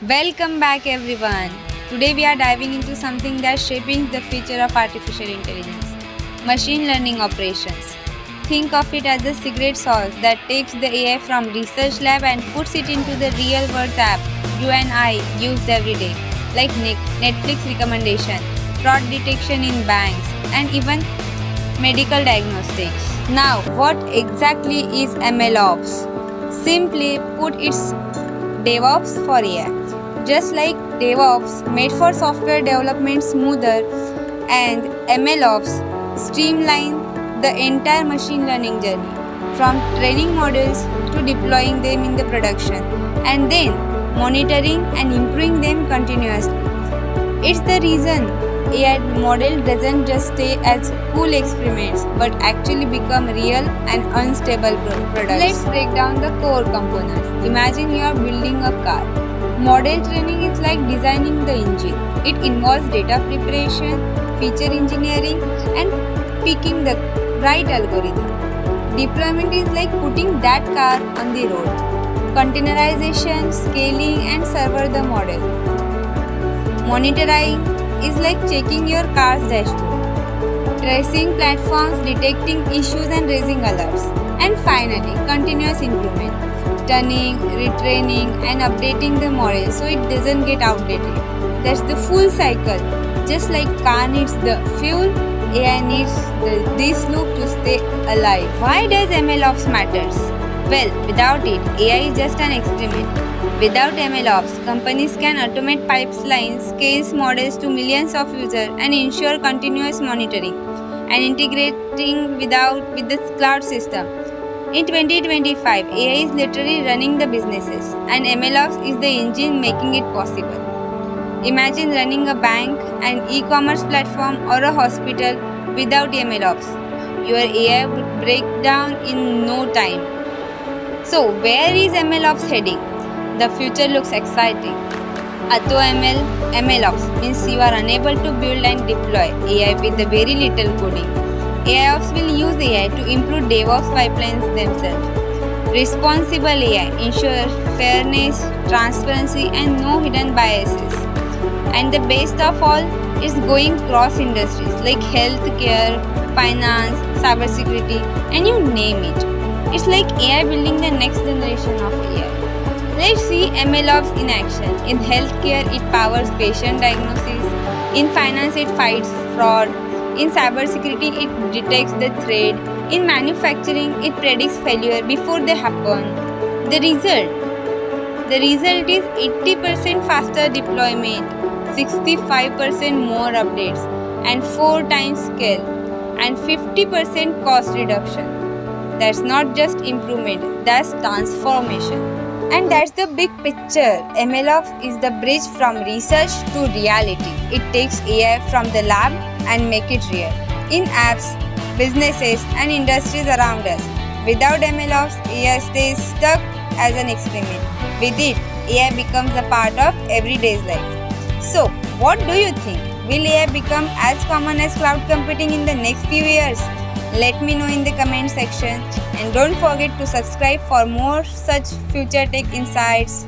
Welcome back, everyone. Today we are diving into something that's shaping the future of artificial intelligence: machine learning operations. Think of it as the secret sauce that takes the AI from research lab and puts it into the real world app you and I use every day, like Netflix recommendation, fraud detection in banks, and even medical diagnostics. Now, what exactly is MLOps? Simply put, it's DevOps for AI. Just like DevOps made for software development smoother, and MLOps streamline the entire machine learning journey from training models to deploying them in the production and then monitoring and improving them continuously. It's the reason AI model doesn't just stay as cool experiments but actually become real and unstable products. Let's break down the core components. Imagine you are building a car. Model training is like designing the engine. It involves data preparation, feature engineering, and picking the right algorithm. Deployment is like putting that car on the road. Containerization, scaling, and server the model. Monitoring is like checking your car's dashboard, tracing platforms, detecting issues, and raising alerts. And finally, continuous improvement, turning, retraining, and updating the model so it doesn't get outdated. That's the full cycle. Just like car needs the fuel, AI needs this loop to stay alive. Why does MLOps matters? Well, without it, AI is just an experiment. Without MLOps, companies can automate pipelines, scale models to millions of users, and ensure continuous monitoring and integrating with the cloud system. In 2025, AI is literally running the businesses, and MLOps is the engine making it possible. Imagine running a bank, an e-commerce platform, or a hospital without MLOps. Your AI would break down in no time. So, where is MLOps heading? The future looks exciting. AutoML MLOps means you are unable to build and deploy AI with very little coding. AIOps will use AI to improve DevOps pipelines themselves. Responsible AI ensures fairness, transparency, and no hidden biases. And the best of all, it's going cross industries like healthcare, finance, cybersecurity, and you name it. It's like AI building the next generation of AI. Let's see MLOps in action. In healthcare, it powers patient diagnosis. In finance, it fights fraud. In cybersecurity, it detects the threat. In manufacturing, it predicts failure before they happen. The result is 80% faster deployment, 65% more updates, and 4 times scale, and 50% cost reduction. That's not just improvement, that's transformation. And that's the big picture. MLOps is the bridge from research to reality. It takes AI from the lab and make it real in apps, businesses, and industries around us. Without MLOps, AI stays stuck as an experiment. With it, AI becomes a part of everyday's life. So, what do you think? Will AI become as common as cloud computing in the next few years? Let me know in the comment section, and don't forget to subscribe for more such future tech insights.